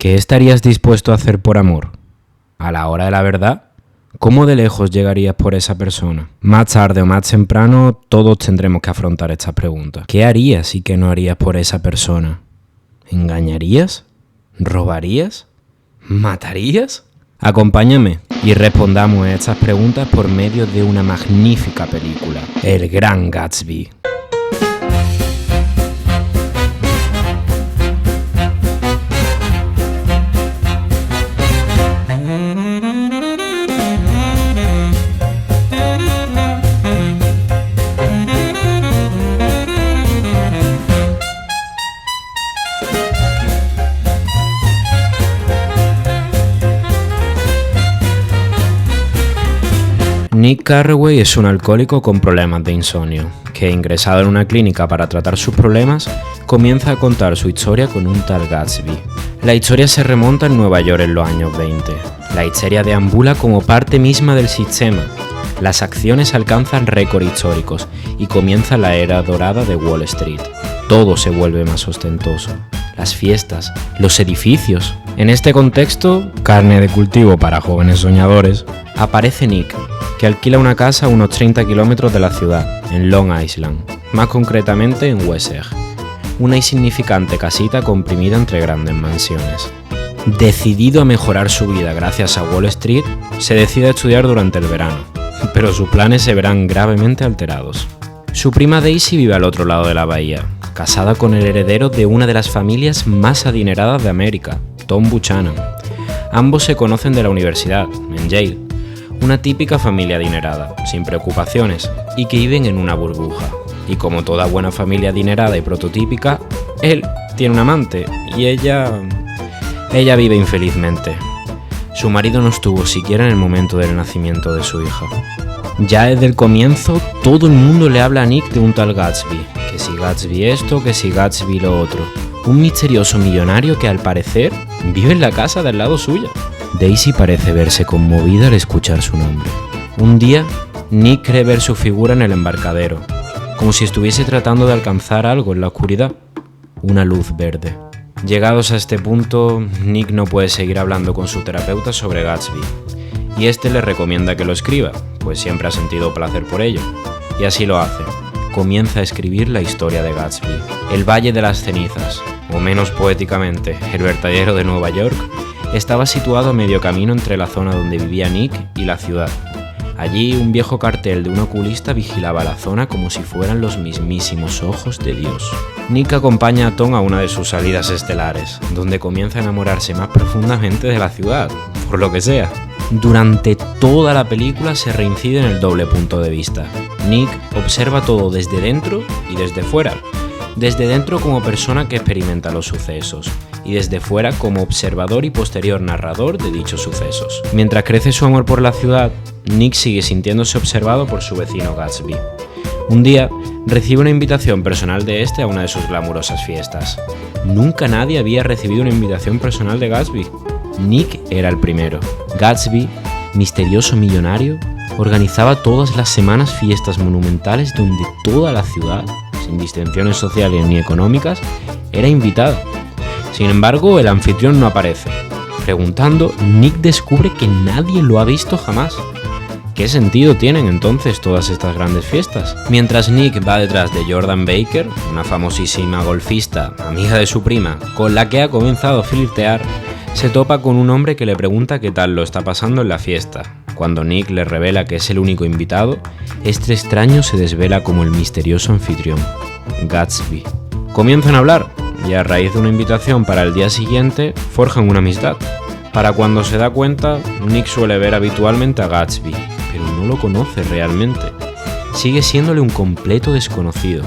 ¿Qué estarías dispuesto a hacer por amor? ¿A la hora de la verdad? ¿Cómo de lejos llegarías por esa persona? Más tarde o más temprano, todos tendremos que afrontar estas preguntas. ¿Qué harías y qué no harías por esa persona? ¿Engañarías? ¿Robarías? ¿Matarías? Acompáñame y respondamos a estas preguntas por medio de una magnífica película, El Gran Gatsby. Nick Carraway es un alcohólico con problemas de insomnio, que ingresado en una clínica para tratar sus problemas, comienza a contar su historia con un tal Gatsby. La historia se remonta en Nueva York en los años 20. La histeria deambula como parte misma del sistema. Las acciones alcanzan récords históricos y comienza la era dorada de Wall Street. Todo se vuelve más ostentoso. Las fiestas, los edificios. En este contexto, carne de cultivo para jóvenes soñadores, aparece Nick, que alquila una casa a unos 30 kilómetros de la ciudad, en Long Island, más concretamente en West Egg, una insignificante casita comprimida entre grandes mansiones. Decidido a mejorar su vida gracias a Wall Street, se decide a estudiar durante el verano, pero sus planes se verán gravemente alterados. Su prima Daisy vive al otro lado de la bahía, casada con el heredero de una de las familias más adineradas de América, Tom Buchanan. Ambos se conocen de la universidad, en Yale, una típica familia adinerada, sin preocupaciones, y que viven en una burbuja. Y como toda buena familia adinerada y prototípica, él tiene un amante, y ella vive infelizmente. Su marido no estuvo siquiera en el momento del nacimiento de su hija. Ya desde el comienzo, todo el mundo le habla a Nick de un tal Gatsby, que si Gatsby esto, que si Gatsby lo otro. Un misterioso millonario que al parecer vive en la casa del lado suya. Daisy parece verse conmovida al escuchar su nombre. Un día, Nick cree ver su figura en el embarcadero, como si estuviese tratando de alcanzar algo en la oscuridad, una luz verde. Llegados a este punto, Nick no puede seguir hablando con su terapeuta sobre Gatsby, y este le recomienda que lo escriba, pues siempre ha sentido placer por ello, y así lo hace. Comienza a escribir la historia de Gatsby. El Valle de las Cenizas, o menos poéticamente, el vertedero de Nueva York, estaba situado a medio camino entre la zona donde vivía Nick y la ciudad. Allí un viejo cartel de un oculista vigilaba la zona como si fueran los mismísimos ojos de Dios. Nick acompaña a Tom a una de sus salidas estelares, donde comienza a enamorarse más profundamente de la ciudad, por lo que sea. Durante toda la película se reincide en el doble punto de vista. Nick observa todo desde dentro y desde fuera. Desde dentro como persona que experimenta los sucesos, y desde fuera como observador y posterior narrador de dichos sucesos. Mientras crece su amor por la ciudad, Nick sigue sintiéndose observado por su vecino Gatsby. Un día, recibe una invitación personal de este a una de sus glamurosas fiestas. Nunca nadie había recibido una invitación personal de Gatsby. Nick era el primero. Gatsby, misterioso millonario, organizaba todas las semanas fiestas monumentales donde toda la ciudad, sin distinciones sociales ni económicas, era invitada. Sin embargo, el anfitrión no aparece. Preguntando, Nick descubre que nadie lo ha visto jamás. ¿Qué sentido tienen entonces todas estas grandes fiestas? Mientras Nick va detrás de Jordan Baker, una famosísima golfista, amiga de su prima, con la que ha comenzado a flirtear, se topa con un hombre que le pregunta qué tal lo está pasando en la fiesta. Cuando Nick le revela que es el único invitado, este extraño se desvela como el misterioso anfitrión, Gatsby. Comienzan a hablar, y a raíz de una invitación para el día siguiente, forjan una amistad. Para cuando se da cuenta, Nick suele ver habitualmente a Gatsby, pero no lo conoce realmente. Sigue siéndole un completo desconocido.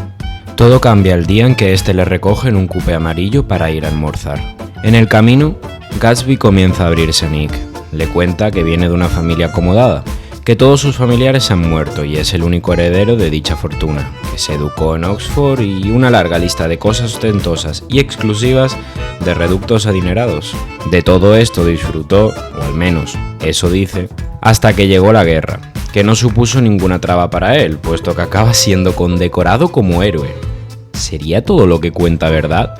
Todo cambia el día en que este le recoge en un coupé amarillo para ir a almorzar. En el camino, Gatsby comienza a abrirse a Nick. Le cuenta que viene de una familia acomodada, que todos sus familiares han muerto y es el único heredero de dicha fortuna, que se educó en Oxford y una larga lista de cosas ostentosas y exclusivas de reductos adinerados. De todo esto disfrutó, o al menos eso dice, hasta que llegó la guerra, que no supuso ninguna traba para él, puesto que acaba siendo condecorado como héroe. ¿Sería todo lo que cuenta verdad?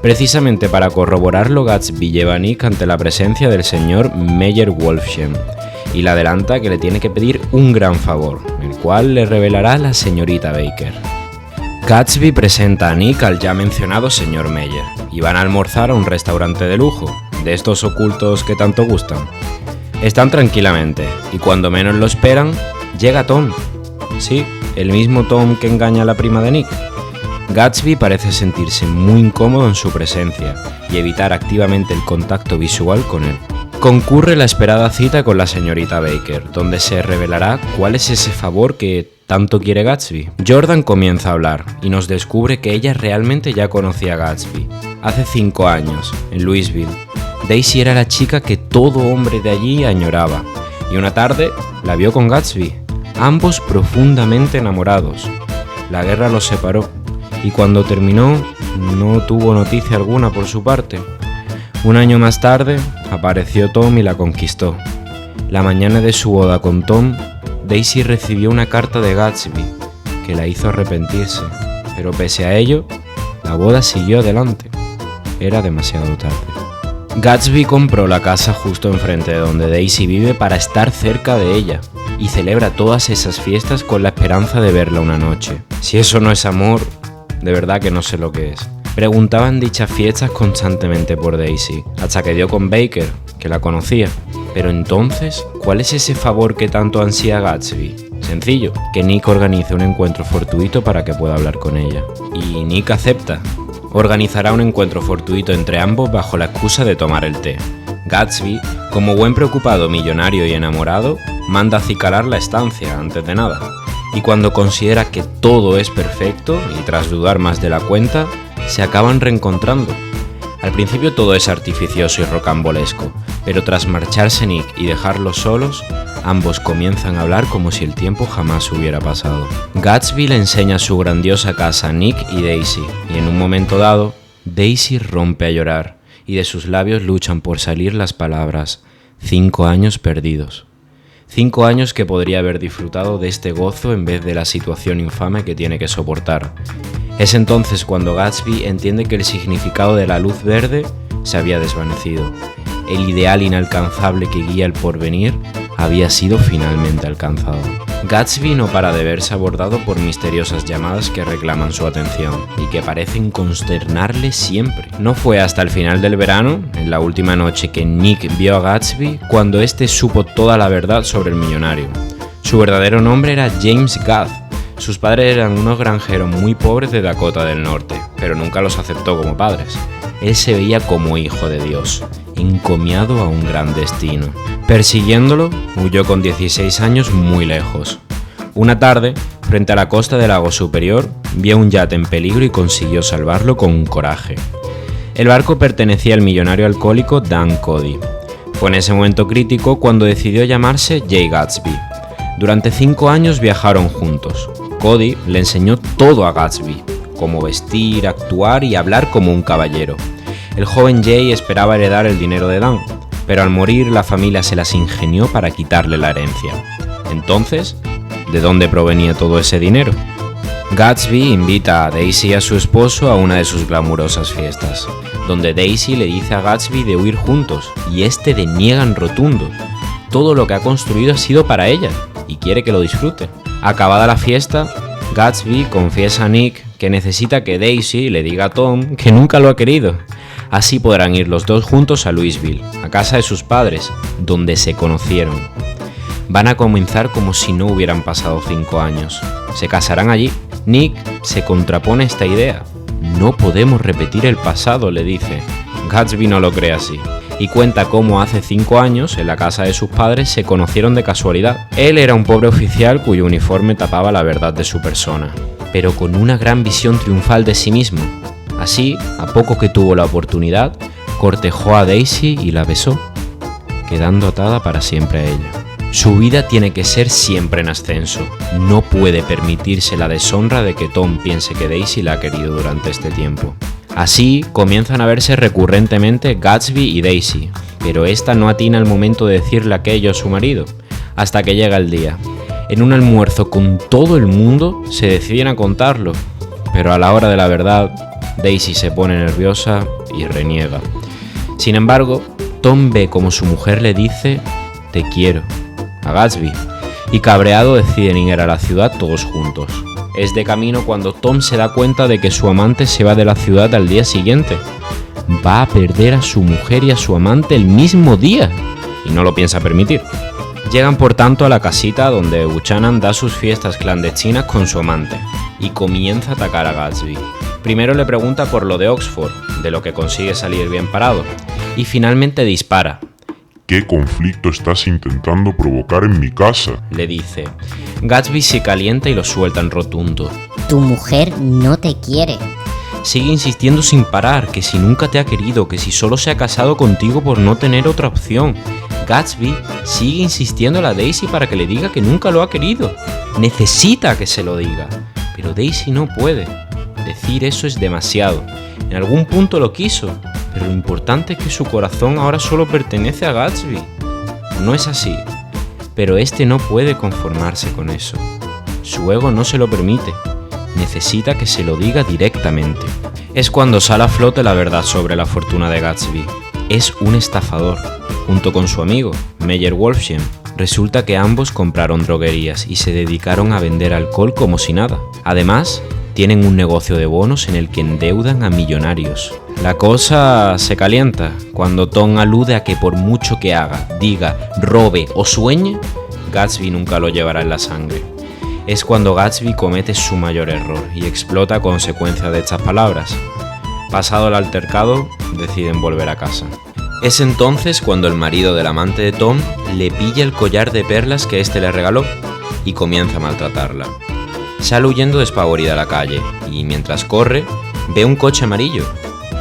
Precisamente para corroborarlo, Gatsby lleva a Nick ante la presencia del señor Meyer Wolfsheim y le adelanta que le tiene que pedir un gran favor, el cual le revelará la señorita Baker. Gatsby presenta a Nick al ya mencionado señor Meyer y van a almorzar a un restaurante de lujo, de estos ocultos que tanto gustan. Están tranquilamente y cuando menos lo esperan, llega Tom. Sí, el mismo Tom que engaña a la prima de Nick. Gatsby parece sentirse muy incómodo en su presencia y evitar activamente el contacto visual con él. Concurre la esperada cita con la señorita Baker, donde se revelará cuál es ese favor que tanto quiere Gatsby. Jordan comienza a hablar y nos descubre que ella realmente ya conocía a Gatsby. Hace 5 años, en Louisville, Daisy era la chica que todo hombre de allí añoraba, y una tarde la vio con Gatsby, ambos profundamente enamorados. La guerra los separó, y cuando terminó, no tuvo noticia alguna por su parte. Un año más tarde, apareció Tom y la conquistó. La mañana de su boda con Tom, Daisy recibió una carta de Gatsby, que la hizo arrepentirse, pero pese a ello, la boda siguió adelante. Era demasiado tarde. Gatsby compró la casa justo enfrente de donde Daisy vive para estar cerca de ella, y celebra todas esas fiestas con la esperanza de verla una noche. Si eso no es amor, de verdad que no sé lo que es. Preguntaban dichas fiestas constantemente por Daisy, hasta que dio con Baker, que la conocía. Pero entonces, ¿cuál es ese favor que tanto ansía Gatsby? Sencillo, que Nick organice un encuentro fortuito para que pueda hablar con ella. Y Nick acepta. Organizará un encuentro fortuito entre ambos bajo la excusa de tomar el té. Gatsby, como buen preocupado millonario y enamorado, manda acicalar la estancia antes de nada. Y cuando considera que todo es perfecto, y tras dudar más de la cuenta, se acaban reencontrando. Al principio todo es artificioso y rocambolesco, pero tras marcharse Nick y dejarlos solos, ambos comienzan a hablar como si el tiempo jamás hubiera pasado. Gatsby le enseña su grandiosa casa a Nick y Daisy, y en un momento dado, Daisy rompe a llorar, y de sus labios luchan por salir las palabras 5 años perdidos. 5 años que podría haber disfrutado de este gozo en vez de la situación infame que tiene que soportar. Es entonces cuando Gatsby entiende que el significado de la luz verde se había desvanecido. El ideal inalcanzable que guía el porvenir había sido finalmente alcanzado. Gatsby no para de verse abordado por misteriosas llamadas que reclaman su atención y que parecen consternarle siempre. No fue hasta el final del verano, en la última noche que Nick vio a Gatsby, cuando éste supo toda la verdad sobre el millonario. Su verdadero nombre era James Gath. Sus padres eran unos granjeros muy pobres de Dakota del Norte, pero nunca los aceptó como padres. Él se veía como hijo de Dios, encomiado a un gran destino. Persiguiéndolo, huyó con 16 años muy lejos. Una tarde, frente a la costa del lago Superior, vio un yate en peligro y consiguió salvarlo con coraje. El barco pertenecía al millonario alcohólico Dan Cody. Fue en ese momento crítico cuando decidió llamarse Jay Gatsby. Durante 5 años viajaron juntos. Cody le enseñó todo a Gatsby, cómo vestir, actuar y hablar como un caballero. El joven Jay esperaba heredar el dinero de Dan, pero al morir la familia se las ingenió para quitarle la herencia. Entonces, ¿de dónde provenía todo ese dinero? Gatsby invita a Daisy y a su esposo a una de sus glamurosas fiestas, donde Daisy le dice a Gatsby de huir juntos, y este deniega en rotundo. Todo lo que ha construido ha sido para ella, y quiere que lo disfrute. Acabada la fiesta, Gatsby confiesa a Nick que necesita que Daisy le diga a Tom que nunca lo ha querido. Así podrán ir los dos juntos a Louisville, a casa de sus padres, donde se conocieron. Van a comenzar como si no hubieran pasado 5 años. Se casarán allí. Nick se contrapone a esta idea. No podemos repetir el pasado, le dice. Gatsby no lo cree así, y cuenta cómo hace 5 años, en la casa de sus padres, se conocieron de casualidad. Él era un pobre oficial cuyo uniforme tapaba la verdad de su persona, pero con una gran visión triunfal de sí mismo. Así, a poco que tuvo la oportunidad, cortejó a Daisy y la besó, quedando atada para siempre a ella. Su vida tiene que ser siempre en ascenso. No puede permitirse la deshonra de que Tom piense que Daisy la ha querido durante este tiempo. Así comienzan a verse recurrentemente Gatsby y Daisy, pero esta no atina el momento de decirle aquello a su marido, hasta que llega el día. En un almuerzo con todo el mundo se deciden a contarlo, pero a la hora de la verdad Daisy se pone nerviosa y reniega. Sin embargo, Tom ve como su mujer le dice «te quiero» a Gatsby, y cabreado deciden ir a la ciudad todos juntos. Es de camino cuando Tom se da cuenta de que su amante se va de la ciudad al día siguiente. Va a perder a su mujer y a su amante el mismo día, y no lo piensa permitir. Llegan por tanto a la casita donde Buchanan da sus fiestas clandestinas con su amante, y comienza a atacar a Gatsby. Primero le pregunta por lo de Oxford, de lo que consigue salir bien parado, y finalmente dispara. ¿Qué conflicto estás intentando provocar en mi casa?, le dice. Gatsby se calienta y lo suelta en rotundo. Tu mujer no te quiere. Sigue insistiendo sin parar, que si nunca te ha querido, que si solo se ha casado contigo por no tener otra opción. Gatsby sigue insistiendo a la Daisy para que le diga que nunca lo ha querido. Necesita que se lo diga, pero Daisy no puede. Decir eso es demasiado. En algún punto lo quiso, pero lo importante es que su corazón ahora solo pertenece a Gatsby. No es así, pero este no puede conformarse con eso. Su ego no se lo permite. Necesita que se lo diga directamente. Es cuando sale a flote la verdad sobre la fortuna de Gatsby. Es un estafador, junto con su amigo, Meyer Wolfsheim. Resulta que ambos compraron droguerías y se dedicaron a vender alcohol como si nada. Además, tienen un negocio de bonos en el que endeudan a millonarios. La cosa se calienta cuando Tom alude a que por mucho que haga, diga, robe o sueñe, Gatsby nunca lo llevará en la sangre. Es cuando Gatsby comete su mayor error y explota a consecuencia de estas palabras. Pasado el altercado, deciden volver a casa. Es entonces cuando el marido del amante de Tom le pilla el collar de perlas que éste le regaló y comienza a maltratarla. Sale huyendo despavorida a la calle y mientras corre ve un coche amarillo,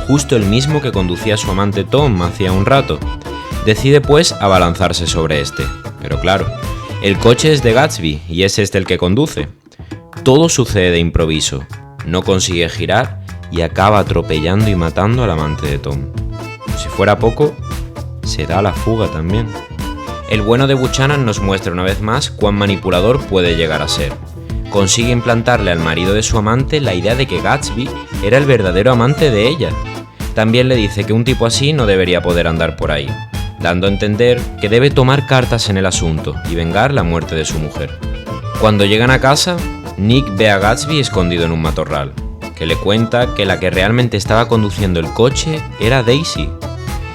justo el mismo que conducía su amante Tom hacía un rato. Decide pues abalanzarse sobre este, pero claro, el coche es de Gatsby y es este el que conduce. Todo sucede de improviso, no consigue girar y acaba atropellando y matando al amante de Tom. Si fuera poco, se da a la fuga también. El bueno de Buchanan nos muestra una vez más cuán manipulador puede llegar a ser. Consigue implantarle al marido de su amante la idea de que Gatsby era el verdadero amante de ella. También le dice que un tipo así no debería poder andar por ahí, dando a entender que debe tomar cartas en el asunto y vengar la muerte de su mujer. Cuando llegan a casa, Nick ve a Gatsby escondido en un matorral, que le cuenta que la que realmente estaba conduciendo el coche era Daisy,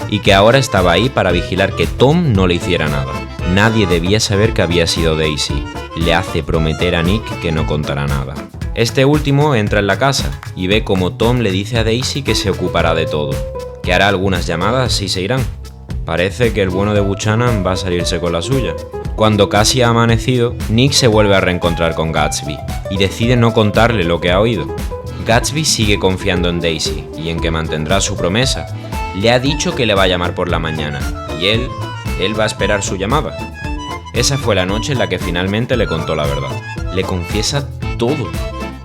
y que ahora estaba ahí para vigilar que Tom no le hiciera nada. Nadie debía saber que había sido Daisy. Le hace prometer a Nick que no contará nada. Este último entra en la casa y ve como Tom le dice a Daisy que se ocupará de todo, que hará algunas llamadas y se irán. Parece que el bueno de Buchanan va a salirse con la suya. Cuando casi ha amanecido, Nick se vuelve a reencontrar con Gatsby y decide no contarle lo que ha oído. Gatsby sigue confiando en Daisy y en que mantendrá su promesa. Le ha dicho que le va a llamar por la mañana y él va a esperar su llamada. Esa fue la noche en la que finalmente le contó la verdad. Le confiesa todo,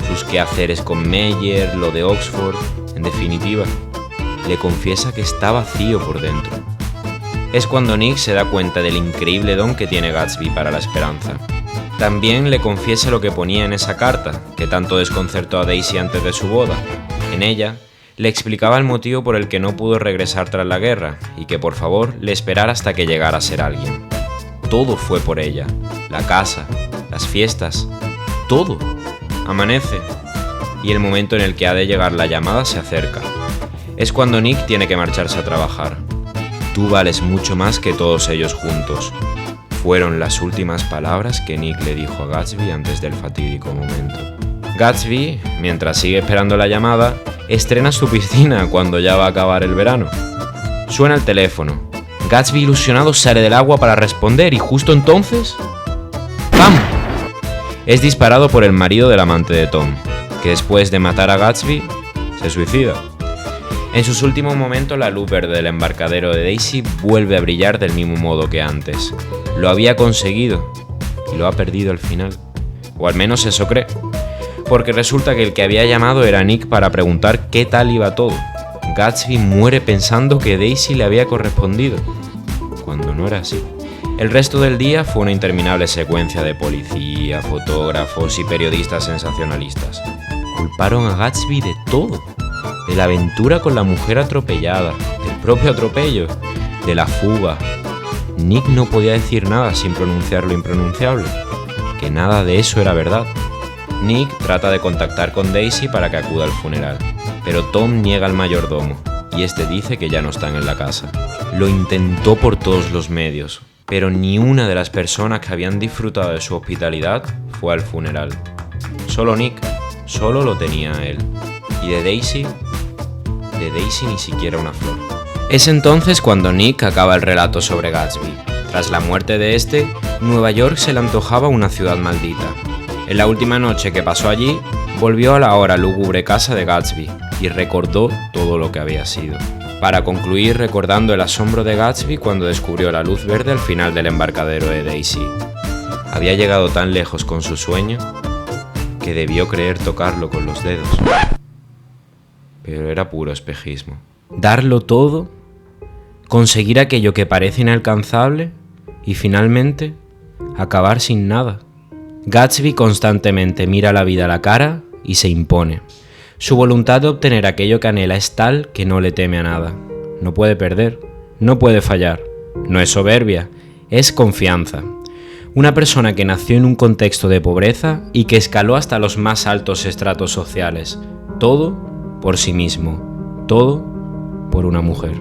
sus quehaceres con Meyer, lo de Oxford, en definitiva, le confiesa que está vacío por dentro. Es cuando Nick se da cuenta del increíble don que tiene Gatsby para la esperanza. También le confiesa lo que ponía en esa carta, que tanto desconcertó a Daisy antes de su boda. En ella, le explicaba el motivo por el que no pudo regresar tras la guerra y que por favor le esperara hasta que llegara a ser alguien. Todo fue por ella, la casa, las fiestas, todo. Amanece y el momento en el que ha de llegar la llamada se acerca. Es cuando Nick tiene que marcharse a trabajar. Tú vales mucho más que todos ellos juntos. Fueron las últimas palabras que Nick le dijo a Gatsby antes del fatídico momento. Gatsby, mientras sigue esperando la llamada, estrena su piscina cuando ya va a acabar el verano. Suena el teléfono. Gatsby ilusionado sale del agua para responder y justo entonces... ¡pam! Es disparado por el marido del amante de Tom, que después de matar a Gatsby, se suicida. En sus últimos momentos la luz verde del embarcadero de Daisy vuelve a brillar del mismo modo que antes. Lo había conseguido y lo ha perdido al final. O al menos eso cree. Porque resulta que el que había llamado era Nick para preguntar qué tal iba todo. Gatsby muere pensando que Daisy le había correspondido, cuando no era así. El resto del día fue una interminable secuencia de policía, fotógrafos y periodistas sensacionalistas. Culparon a Gatsby de todo. de la aventura con la mujer atropellada, del propio atropello, de la fuga. Nick no podía decir nada sin pronunciar lo impronunciable, que nada de eso era verdad. Nick trata de contactar con Daisy para que acuda al funeral, pero Tom niega al mayordomo y este dice que ya no están en la casa. Lo intentó por todos los medios, pero ni una de las personas que habían disfrutado de su hospitalidad fue al funeral. Solo Nick, solo lo tenía a él. Y de Daisy ni siquiera una flor. Es entonces cuando Nick acaba el relato sobre Gatsby. Tras la muerte de este, Nueva York se le antojaba una ciudad maldita. En la última noche que pasó allí, volvió a la ahora lúgubre casa de Gatsby y recordó todo lo que había sido. Para concluir recordando el asombro de Gatsby cuando descubrió la luz verde al final del embarcadero de Daisy. Había llegado tan lejos con su sueño que debió creer tocarlo con los dedos. Pero era puro espejismo. Darlo todo, conseguir aquello que parece inalcanzable y finalmente acabar sin nada. Gatsby constantemente mira la vida a la cara y se impone. Su voluntad de obtener aquello que anhela es tal que no le teme a nada. No puede perder, no puede fallar. No es soberbia, es confianza. Una persona que nació en un contexto de pobreza y que escaló hasta los más altos estratos sociales. Todo por sí mismo, todo por una mujer.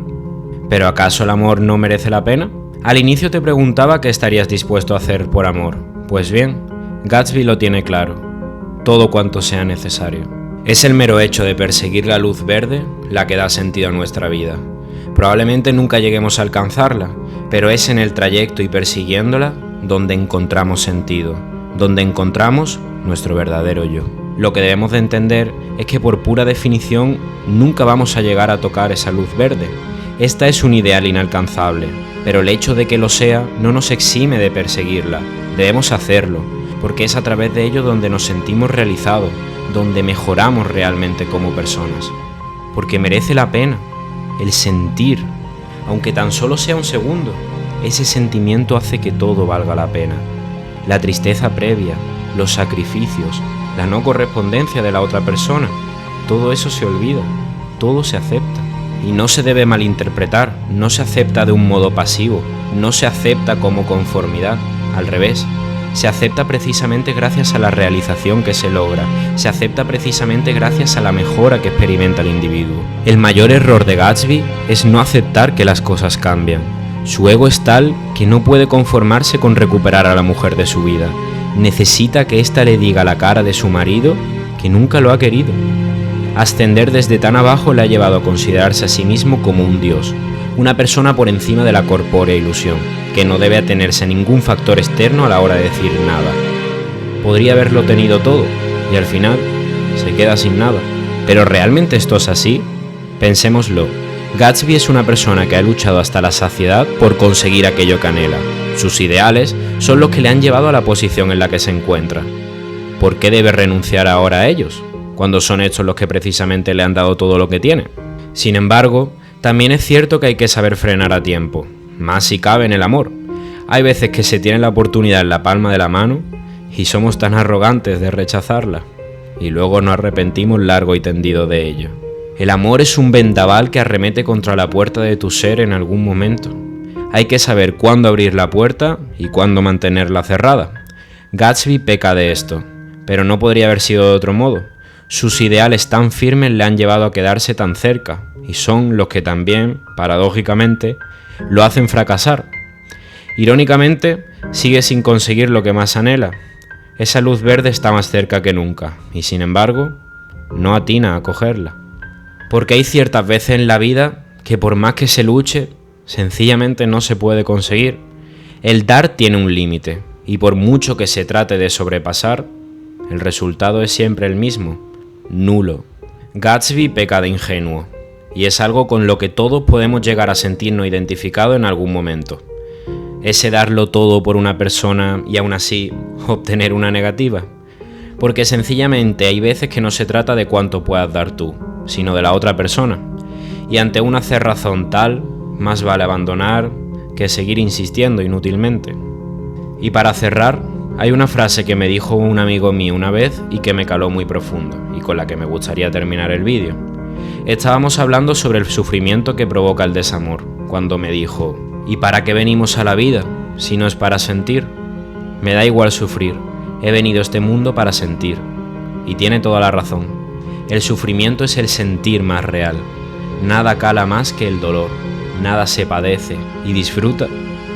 ¿Pero acaso el amor no merece la pena? Al inicio te preguntaba qué estarías dispuesto a hacer por amor. Pues bien, Gatsby lo tiene claro, todo cuanto sea necesario. Es el mero hecho de perseguir la luz verde la que da sentido a nuestra vida. Probablemente nunca lleguemos a alcanzarla, pero es en el trayecto y persiguiéndola donde encontramos sentido, donde encontramos nuestro verdadero yo. Lo que debemos de entender es que por pura definición nunca vamos a llegar a tocar esa luz verde. Esta es un ideal inalcanzable, pero el hecho de que lo sea no nos exime de perseguirla. Debemos hacerlo, porque es a través de ello donde nos sentimos realizados, donde mejoramos realmente como personas. Porque merece la pena el sentir, aunque tan solo sea un segundo. Ese sentimiento hace que todo valga la pena. La tristeza previa, los sacrificios, la no correspondencia de la otra persona, todo eso se olvida, todo se acepta. Y no se debe malinterpretar, no se acepta de un modo pasivo, no se acepta como conformidad, al revés. Se acepta precisamente gracias a la realización que se logra, se acepta precisamente gracias a la mejora que experimenta el individuo. El mayor error de Gatsby es no aceptar que las cosas cambian. Su ego es tal que no puede conformarse con recuperar a la mujer de su vida. Necesita que ésta le diga a la cara de su marido que nunca lo ha querido. Ascender desde tan abajo le ha llevado a considerarse a sí mismo como un dios, una persona por encima de la corpórea ilusión, que no debe atenerse a ningún factor externo a la hora de decir nada. Podría haberlo tenido todo, y al final se queda sin nada. ¿Pero realmente esto es así? Pensémoslo. Gatsby es una persona que ha luchado hasta la saciedad por conseguir aquello que anhela. Sus ideales son los que le han llevado a la posición en la que se encuentra. ¿Por qué debe renunciar ahora a ellos, cuando son estos los que precisamente le han dado todo lo que tiene? Sin embargo, también es cierto que hay que saber frenar a tiempo, más si cabe en el amor. Hay veces que se tiene la oportunidad en la palma de la mano y somos tan arrogantes de rechazarla, y luego nos arrepentimos largo y tendido de ello. El amor es un vendaval que arremete contra la puerta de tu ser en algún momento. Hay que saber cuándo abrir la puerta y cuándo mantenerla cerrada. Gatsby peca de esto, pero no podría haber sido de otro modo. Sus ideales tan firmes le han llevado a quedarse tan cerca, y son los que también, paradójicamente, lo hacen fracasar. Irónicamente, sigue sin conseguir lo que más anhela. Esa luz verde está más cerca que nunca, y sin embargo, no atina a cogerla. Porque hay ciertas veces en la vida que por más que se luche, sencillamente no se puede conseguir. El dar tiene un límite, y por mucho que se trate de sobrepasar, el resultado es siempre el mismo, nulo. Gatsby peca de ingenuo, y es algo con lo que todos podemos llegar a sentirnos identificados en algún momento. Ese darlo todo por una persona y aún así obtener una negativa. Porque sencillamente hay veces que no se trata de cuánto puedas dar tú, sino de la otra persona. Y ante una cerrazón tal, más vale abandonar que seguir insistiendo inútilmente. Y para cerrar, hay una frase que me dijo un amigo mío una vez y que me caló muy profundo, y con la que me gustaría terminar el vídeo. Estábamos hablando sobre el sufrimiento que provoca el desamor, cuando me dijo: ¿y para qué venimos a la vida, si no es para sentir? Me da igual sufrir, he venido a este mundo para sentir. Y tiene toda la razón. El sufrimiento es el sentir más real. Nada cala más que el dolor, nada se padece y disfruta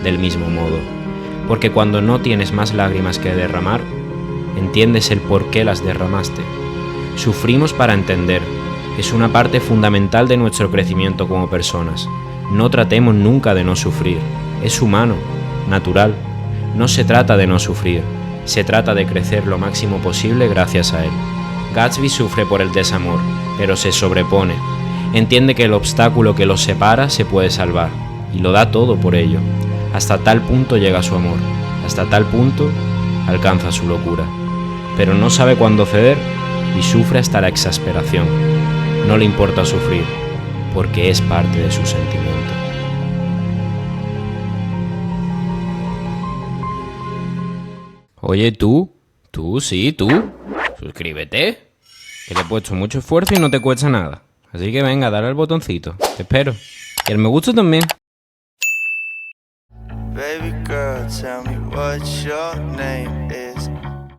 del mismo modo. Porque cuando no tienes más lágrimas que derramar, entiendes el por qué las derramaste. Sufrimos para entender. Es una parte fundamental de nuestro crecimiento como personas. No tratemos nunca de no sufrir. Es humano, natural. No se trata de no sufrir, se trata de crecer lo máximo posible gracias a él. Gatsby sufre por el desamor, pero se sobrepone. Entiende que el obstáculo que los separa se puede salvar, y lo da todo por ello. Hasta tal punto llega su amor, hasta tal punto alcanza su locura. Pero no sabe cuándo ceder y sufre hasta la exasperación. No le importa sufrir, porque es parte de su sentimiento. Oye, tú, suscríbete, que le he puesto mucho esfuerzo y no te cuesta nada. Así que venga, dale al botoncito, te espero. Y el me gusta también. Baby girl, tell me what your name is.